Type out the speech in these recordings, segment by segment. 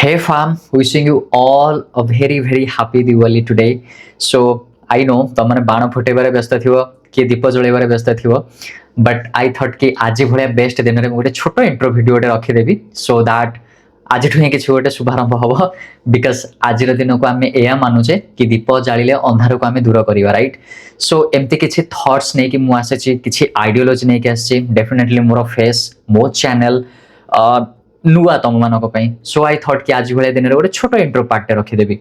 Hey fam, wishing you all a very happy Diwali today. So I know ତମମାନେ ବାଣ ଫୁଟେଇବାରେ ବ୍ୟସ୍ତ ଥିବ କିଏ ଦୀପ ଜଳେଇବାରେ ବ୍ୟସ୍ତ ଥିବ ବଟ୍ ଆଇ ଥଟ୍ କି ଆଜି ଭଳିଆ ବେଷ୍ଟ ଦିନରେ ମୁଁ ଗୋଟେ ଛୋଟ ଇଣ୍ଟ୍ରୋ ଭିଡ଼ିଓଟେ ରଖିଦେବି ସୋ ଦ୍ୟାଟ୍ ଆଜିଠୁ ହିଁ କିଛି ଗୋଟେ ଶୁଭାରମ୍ଭ ହବ ବିକଜ ଆଜିର ଦିନକୁ ଆମେ ଏଇଆ ମାନୁଛେ କି ଦୀପ ଜାଳିଲେ ଅନ୍ଧାରକୁ ଆମେ ଦୂର କରିବା ରାଇଟ୍ ସୋ ଏମିତି କିଛି ଥଟ୍ସ ନେଇକି ମୁଁ ଆସିଛି କିଛି ଆଇଡିଓଲୋଜି ନେଇକି ଆସିଛି ଡେଫିନେଟଲି ମୋର ଫେସ୍ ମୋ ଚ୍ୟାନେଲ नुआ तुम मान सो आई थट कि आज भाई दिन में गोटे छोट इंट्रो पार्टे रखीदेवी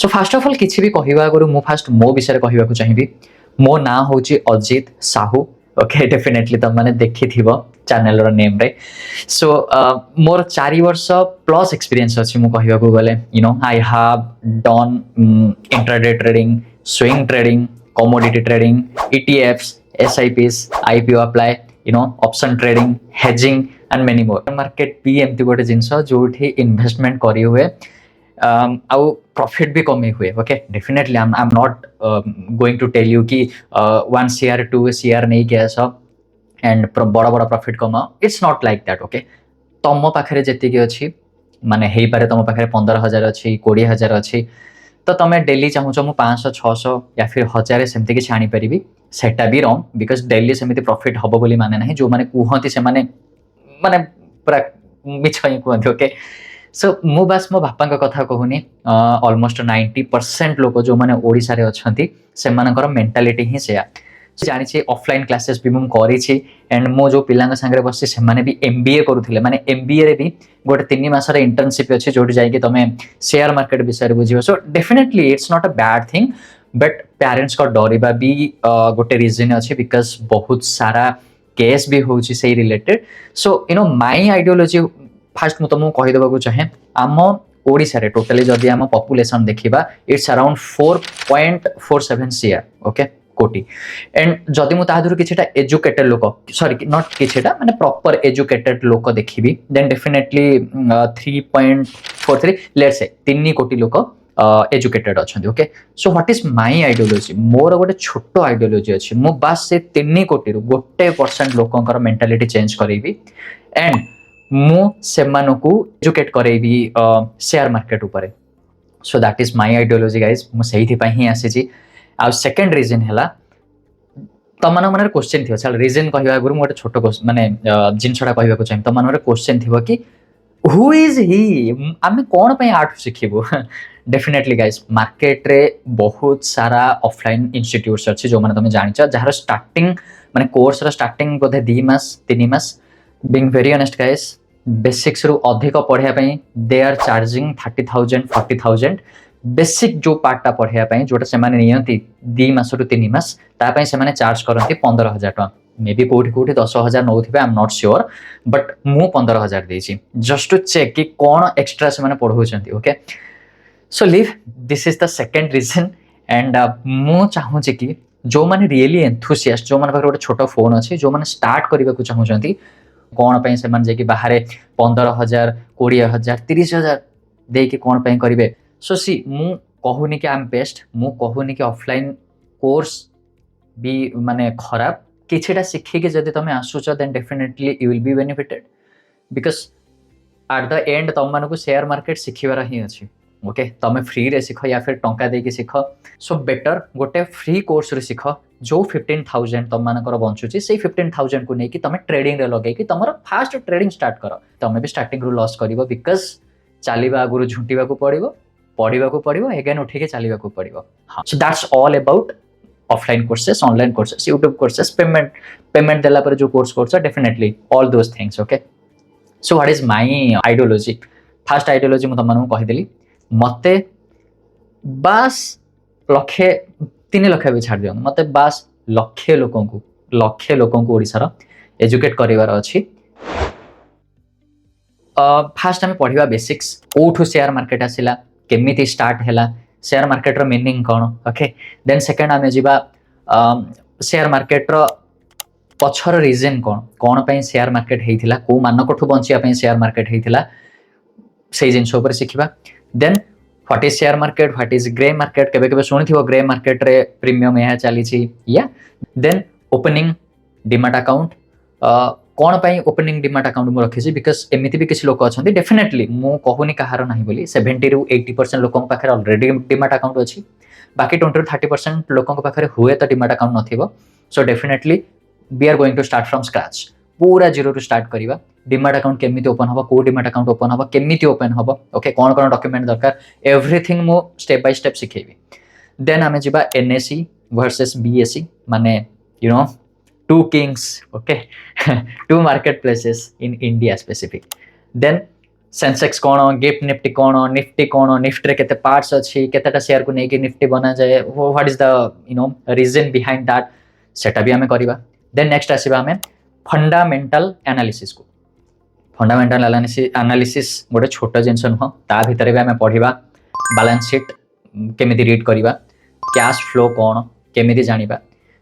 सो फास्ट अफ अल किसी भी कहवा आगु मु फास्ट मो विषय कहवाक चाहिए मो ना हूँ अजित साहू ओके डेफिनेटली तुम मैंने देखी चैनल नेम रे सो मोर 4 वर्ष प्लस एक्सपीरियंस अच्छी मु कहवाक गले you know I have done intraday trading swing trading commodity trading ETFs SIPs IPO apply you know option trading hedging and many more market भी एमती गोटे जिनस जो इन्वेस्टमेंट करी हुए आउ प्रॉफिट भी कमे हुए okay definitely I am not going to tell you कि 1 CR 2 CR नहीं कि आस एंड बड़ा बड़ा प्रॉफिट कमाओ it's not like that okay तुम पाखे जी अच्छी माने हो पारे तुम पाखे 15,000 अच्छी 20,000 अच्छी तो तुम डेली चाहूच मु 500 600 या फिर 1000 सेमती किसी आनीपारि सेटा भी रंग बिकज डेली सेमती प्रॉफिट हम बोली माने ना जो मैंने कहती से माने पूरा मिछ ही कहते ओके सो मु बास मो बापा कथा कहूनी ऑलमोस्ट 90% लोक जो मैंने ओडिशा रे अछंती से मानकर मेंटालिटी ही सेया जानी ऑफलाइन क्लासेस भी मुझे एंड मो जो पिला सागर बस से भी MBA करुले माने MBA रे भी गोटे 3 मासर इंटर्नशिप अच्छे जो जाकि तुम शेयर मार्केट विषय बुझे so definitely it's not a bad thing but parents को डरवा भी गोटे रिजन अच्छे बिकज बहुत सारा केस भी होची से related so you know my ideology fast मुझे तुमको कहीदेवा चाहे आम ओडिशा रे टोटली जदि आम पॉपुलेशन देखिबा इट्स अराउंड 4.47 CR ओके कोटी एंड जदि मु तादुर किछटा एजुकेटेड लोक सॉरी नॉट किछटा माने प्रॉपर एजुकेटेड लोक देखिबी देन डेफिनेटली 3.43 लेट्स से 3 कोटी लोक एजुकेटेड अच्छा okay so what is my ideology मोर गोटे छोट आइडियोलॉजी अच्छी मु बास से 3 कोटी 1% लोकंकर मेंटालिटी चेंज करेबी एंड मु सेमानकु एजुकेट करेबी शेयर मार्केट ऊपर सो that is my ideology guys मु सेहिथि पई ही आसीची आ सेकंड रीजन है तुम मन क्वेश्चन थी चल रीजन कहवा आगु गोटे छोट माने जिनसटा कहवाक चाहिए तुम मन क्वेश्चन थी कि हु इज ही आम कौन पे आर्ट शिखबू डेफिनेटली गाइस मार्केट रे बहुत सारा ऑफलाइन इंस्टीट्यूट्स अच्छे जो मैंने तुम जान जार स्टार्टिंग माने कोर्स रो स्टार्टिंग बोधे 2 मास 3 मास being very honest guys basics रु अधिक पढ़ाई दे आर चार्जिंग 30,000 40,000 बेसिक जो पार्टा पढ़ाई जोटा से नियंती 2 मास रु 3 मास तापाई से चार्ज करती 15,000 टका मे बी कौटी कौटी 10,000 नौ I am not sure but मु 15,000 देछि जस्ट टू चेक कि कौन एक्स्ट्रा से पढ़ाउछंती okay so leave this is the second reason and मु चाहूची कि जो मैंने रियली एंथुसियास्ट जो मैंने गोटे छोट फोन अच्छे जो मैंने स्टार्ट करने को चाहूँगी कौन पे से बाहर 15,000 20,000 30,000 देके कौन पे करेंगे सो सी मु कहूनी कि आई एम बेस्ट मु कहूनी कि ऑफलाइन कोर्स भी माने खराब किछटा शिखिके जदि तुम आसुच then definitely you will be benefited because at the end तुम मानक शेयर मार्केट शिखिबार ही अच्छी ओके तुम फ्री रे शिख या फिर टंका देके शिख सो बेटर गोटे फ्री कोर्स रे शिख जो 15,000 तुम मानकर बंचुची से 15,000 को लेकिन तुम ट्रेडिंग रे लगे कि तुम फास्ट ट्रेडिंग स्टार्ट कर तुम भी स्टार्टिंग रु लॉस कर बिकज चलवा आगु झुंटा पड़ो पढ़ा पड़ो एगेन उठिके चलने को पड़ो हाँ so that's all about offline courses online courses YouTube courses payment देला पर जो course course definitely all those things okay so what is my ideology fast ideology मुझे तुमको कहीदेली मते बास लक्षे 3 लाख भी छाड़ दियो मते बास लक्षे लोक ओडिशार एजुकेट करिवार अछि फास्ट आम पढ़ा बेसिक्स कोठू शेयर मार्केट आसिला केमिति स्टार्ट हैला शेयर मार्केट रो मीनिंग कौन ओके देन सेकंड आमे जिबा शेयर मार्केट रो पछर रीजन कौन पे शेयर मार्केट हेइथिला को मानकठू बंचिया पे शेयर मार्केट हेइथिला से जिनस ऊपर शिखिबा then what is share market what is grey market केबे केबे सुनिथिबो ग्रे मार्केट रे प्रीमियम या चली छी या देन ओपनिंग डिमैट अकाउंट कौन पाई ओपनिंग डिमाट अकाउंट मु रखी बिकज एमती भी किसी लोक अच्छा डेफिनेटली मु कहूनी कहार ना बोली 70-80% लोक पाखे अलरेडी डिमाट अकाउंट अच्छी बाकी 20-30% लोक पाखे हुए तो डिमाट अकाउंट न so definitely we are going to start from scratch पूरा जीरो रु स्टार्ट करवा डिमाट अकाउंट केमी ओपन हम को डिमाट अकाउंट ओपन हम केमी ओपन हम ओके कौन कौन डॉक्यूमेंट दरकार एवरीथिंग मु स्टेप बाय स्टेप सिखेबी देन आमे जिबा एनएसई वर्सेस बीएसई माने you know two kings okay two market places in India specific then Sensex कौन गिफ्ट निफ्टी कौन निफ्टी रे केते पार्ट्स अच्छी केतेटा शेयर को नेकी निफ्टी बना जाए what is the you know reason behind that सेटा भी आमे करबा देन नेक्स्ट आसीबा आमे फंडामेंटल एनालिसिस को फंडामेंटल एनालिसिस गोटे छोट जिनस नुह ता भितर भी आमे पढ़िबा बैलेंस शीट केमिति रीड करबा कैश फ्लो कौन केमिति जानिबा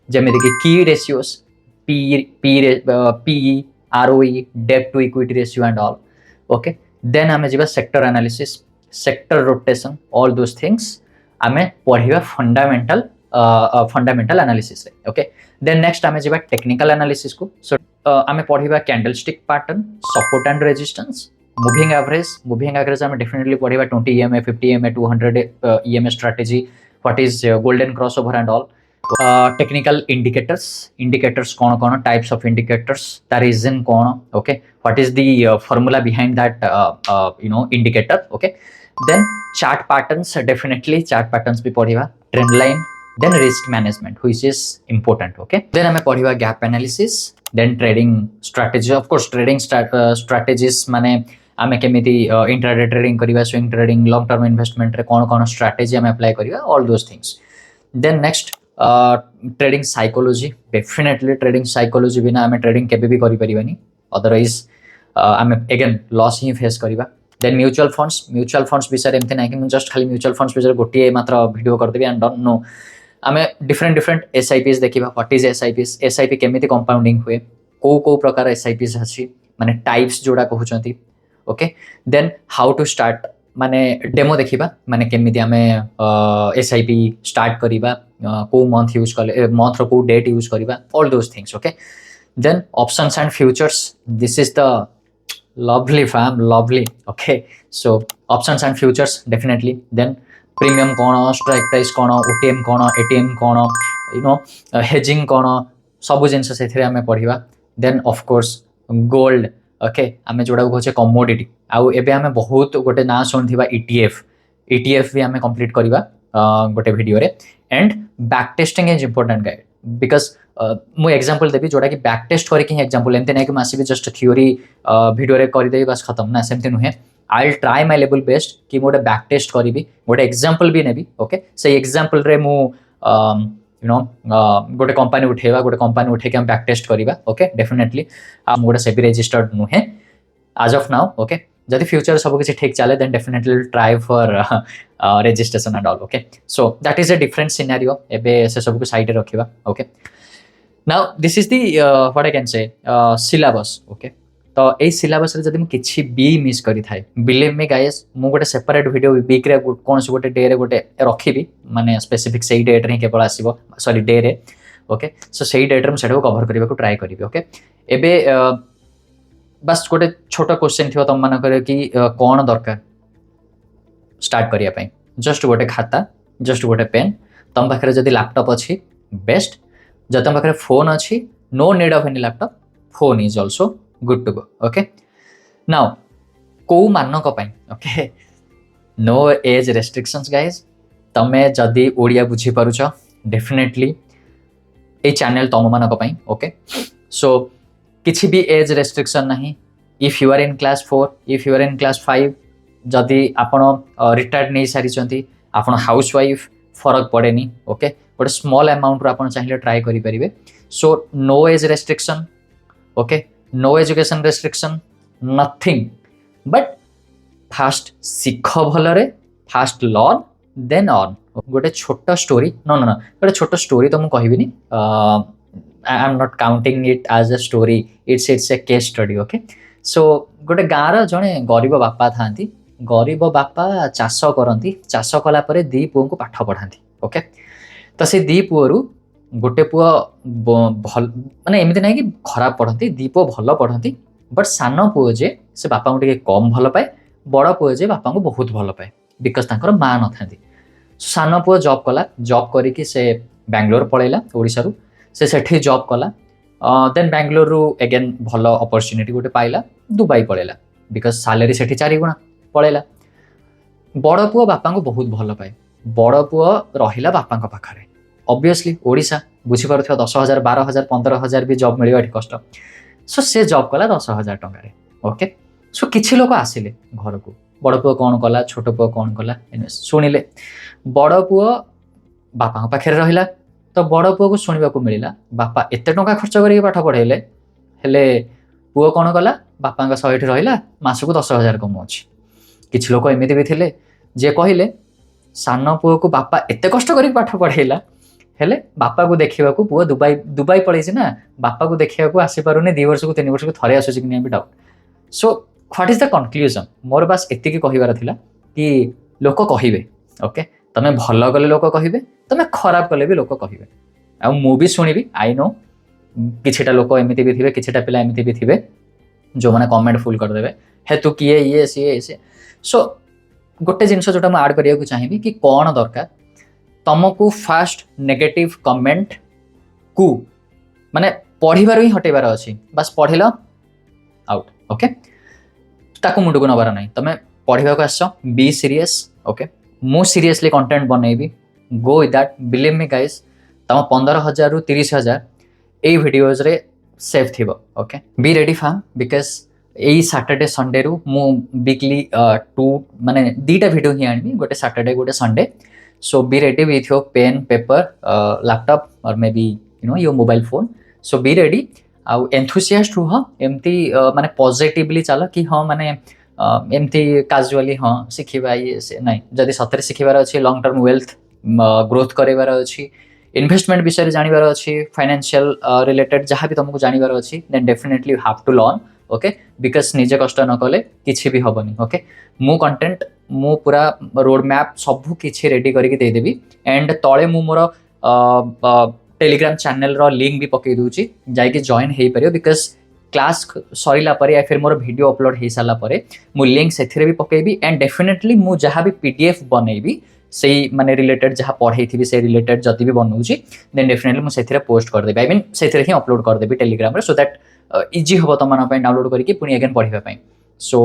जेमिति कि की ratios P ROE debt to equity ratio and all okay then आमे जिबा sector analysis sector rotation all those things आमे पढ़िबा फंडामेंटल एनालिसिस रे ओके देन नेक्स्ट आमे जिबा टेक्निकल एनालिसिस को सो आमे पढ़िबा candlestick pattern support and resistance moving average आमे डेफिनेटली पढ़िबा 20 EMA 50 EMA 200 EMA strategy what is golden crossover and all technical indicators कौन types of indicators the reason कौन okay what is the formula behind that you know indicator okay then chart patterns definitely chart patterns भी पढ़िबा trend line then risk management which is important okay then हमें पढ़िबा gap analysis then trading strategy of course trading strategies माने आमे केमिति intraday trading करिबा swing trading long term investment रे कौन स्ट्रेटजी आमे अप्लाई करिबा all those things then next trading psychology definitely trading psychology बिना आमे ट्रेडिंग केबे भी करि परिबानी अदरवाइज आमे अगेन लॉस ही फेस करिबा देन म्यूचुअल फंड्स विषय एमते ना कि जस्ट खाली म्यूचुअल फंड्स विषय गोटे मात्र वीडियो कर देबी एंड डोंट नो आमे डिफरेंट एसआईपीस देखिबा व्हाट इज एसआईपी केमिति कंपाउंडिंग हुए को प्रकार एसआईपीस अछि माने टाइप्स जोड़ा कहउचंती okay then how to start माने डेमो देखिबा माने केमिति आमे एसआईपी स्टार्ट करिबा को मंथ यूज करले मंथ रो को डेट यूज करिबा all those things okay then options and futures this is the lovely fam lovely okay so options and futures definitely then premium कौन strike price कौन OTM कौन ATM कौन you know hedging कौन सब जिनस से आमे पढ़िबा then of course gold okay आमे जोड़ा कहछे commodity आउ एबे आमे बहुत गोटे ना सुनथिबा ETF भी आमे कंप्लीट करिबा गोटे वीडियो रे and back testing is important guide because मु एग्जांपल देबी जोड़ा कि बैक टेस्ट करके ही एग्जांपल एमते नै कि मासी भी जस्ट थ्योरी वीडियो रे करि देबी बस खत्म ना सेमते नुहे I will try my level best कि मोटे बैक टेस्ट करिबी गोटे एग्जांपल भी नेबी ओके से एग्जांपल रे मु यू नो गोटे कंपनी उठे के हम बैक टेस्ट करिबा ओके डेफिनेटली हम गोटे सेबी रजिस्टर्ड नुहे एज ऑफ नाउ ओके जदि फ्यूचर सब किसी ठीक चले then definitely try for registration and all okay so that is a different scenario एबे से सब को साइड रे रखिबा okay now this is the what I can say syllabus okay तो ए सिलेबस रे जदि म किछि बी मिस करि थाए बिलीव मी गाइस मु गोटे सेपरेट वीडियो वीक रे कोन से गोटे डे रे गोटे रखिबी माने स्पेसिफिक सेही डेट रे केवल आसीबो सॉरी डे रे ओके सो सेही डेट रे म सेडो कवर करबा को ट्राई करिबी ओके एबे बस गोटे छोट क्वेश्चन थियो तुम मान करे कि कौन दरकार स्टार्ट करिया पई जस्ट गोटे खाता जस्ट गोटे पेन तुम पाखरे जदि लैपटॉप अछि बेस्ट जदि तुम पाखरे फोन अछि no need of any laptop phone is also good to go okay now को मानक पई okay no age restrictions guys तमे जदि ओडिया बुझी पारुछ डेफिनेटली ए चैनल तुम मानक पई ओके सो किसी भी एज रेस्ट्रिक्शन नहीं if you are in class 4 if you are in class 5 जदि आपण रिटायर्ड नहीं सारी आपण हाउस वाइफ फरक पड़ेनी ओके गोटे स्मॉल अमाउंट रो आपण चाहिए ट्राई करि परिबे so no age restriction okay no education restriction nothing but fast सिख भलरे फास्ट लर्न देन ऑन गोटे छोट स्टोरी नो नो नो गोटे छोट स्टोरी तो मु कहबिनी I am not counting it as a story it's a case study okay so गोटे गाँव जड़े गरीब बापा था गरीब बापा चाष करती चाष कला दी पुओ को पाठ पढ़ाती ओके तो से दी पुओ गोटे पुओ भल माने एमती ना कि खराब पढ़ती दी पुओ भल पढ़ती बट सान पुओ जे से बापा को टिके कम भल पाए बड़ पुओ जे बापा को बहुत भल पाए बिकज तांकर माँ न था सान पुओ जॉब कला जॉब करिकी से बैंगलोर पळेला ओडिसा रु से सेठी जॉब कला देन बैंगलोर रु अगेन भल अपॉर्चुनिटी गोटे पाइला दुबई पळेला बिकज सैलरी सेठी 4 गुणा पळेला बड़ पुओ बापा को बहुत भल पाए बड़ पुओ रहिला बापा पाखरे ऑब्वियसली ओडिशा बुझी पारुथिबा 10,000 12,000 15,000 भी जॉब मिलवा कष्ट सो से जॉब कला 10,000 टंका ओके सो किछि लोक आसिले घर को बड़ पुओ कौन कला छोट पुओ कौन कला शुणिले बड़ पुओ बापा पाखे रहिला तो बड़ पुओ को शुणा मिलला बापा एते टंका खर्च करके पाठ पढ़ेले हेले पुओ कौन कला बापा सहित रहिला मासको 10,000 कमाउछि किछि लोक एमिति भी थिले जे कहिले सान पुओ को बापा एते कष्ट करके पाठ पढ़ेला हेले बापा को देखा पुओ दुबई दुबई पड़े ना बापा को देखा आसी पारुनी 2 वर्ष को 3 वर्ष को थरे आसुची कि भी doubt so what is the conclusion मोर बास एति कहबार थिला कि लोक कहिबे ओके तमे भल कले लोक कहिबे तमे खराब कले भी लोक कहिबे आ मु भी सुनिबी आई नो किछिटा लोक एमिति भी थिबे किछिटा पिला एमिति भी थिबे जो माने कमेंट फुल कर देबे हे तू किए ये सी सो गोटे जिनस जोटा मैं ऐड करिया को चाहिबी कि कोन दरकार तुमको फास्ट नेगेटिव कमेंट को माने पढ़िबार ही हटेबार अछि बस पढ़िल आउट ओके ताको मुंड को नबार नहीं तमे पढ़िबा को आसो बी सीरियस ओके मु सीरियसली कंटेंट बनैबी go with that believe me guys तम 15,000 रु 30,000 ए वीडियोज रे सेव थिबो okay be ready fam because एई सैटरडे संडे रु मु वीकली 2 माने 2टा वीडियो ही आनबी गोटे सैटरडे गोटे Sunday so be ready with your pen paper laptop or maybe you know your mobile phone so be ready आउ enthusiast रुह एमती माने पॉजिटिवली चल कि हाँ माने एमती काजुअली हाँ शिखिबा ये से नहीं जदि सतरे शिखिबार अछि लॉन्ग टर्म वेल्थ ग्रोथ करेबार अछि इन्वेस्टमेंट विषय जानिबार अछि फाइनेंशियल रिलेटेड जहाँ भी तुमको जानिबार अछि then definitely you have to learn okay because निजे कष्ट न कले किछि भी हबनी ओके मु कंटेंट मु पूरा रोड मैप सब किछि रेडी करके दे देबी एंड तळे मु मोर टेलीग्राम चैनल रो लिंक भी पकई दूची जाई कि जॉइन हेई परियो बिकज क्लास सरीला परे या फिर मोर वीडियो अपलोड हेई साला परे मु लिंक सेथिरे भी पकेबी एंड डेफिनेटली मु जहाँ भी पीडीएफ बनैबी से माने रिलेटेड जहाँ पढ़े थी से रिलेटेड जति भी बनौची देन डेफिनेटली मु सेथिरे पोस्ट कर देबी आई मीन सेथिरे ही अपलोड कर देबी टेलीग्राम रे सो दैट इजी हम तुम डाउनलोड करके पुणी अगेन पढ़ाई so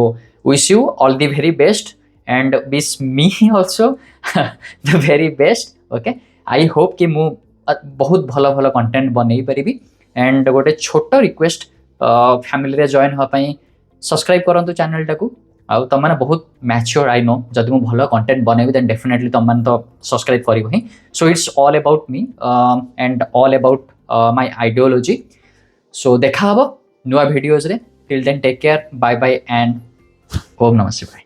wish you all the very best and wish me also the very best okay I hope कि मु बहुत भल भल कंटेंट बनई पारि एंड गोटे छोट रिक्वेस्ट फैमिली रे जॉइन होपाई सब्सक्राइब करंतु चैनल टाकू आउ तुम मैंने बहुत मैच्योर आई नो जब मुझे भल कंटेंट बनैबी देन डेफिनेटली तुम मैंने तो सब्सक्राइब कर ही so it's all about me and all about my ideology so देखा हम नुआ वीडियोज रे till then take care bye bye and ओम नमः शिवाय।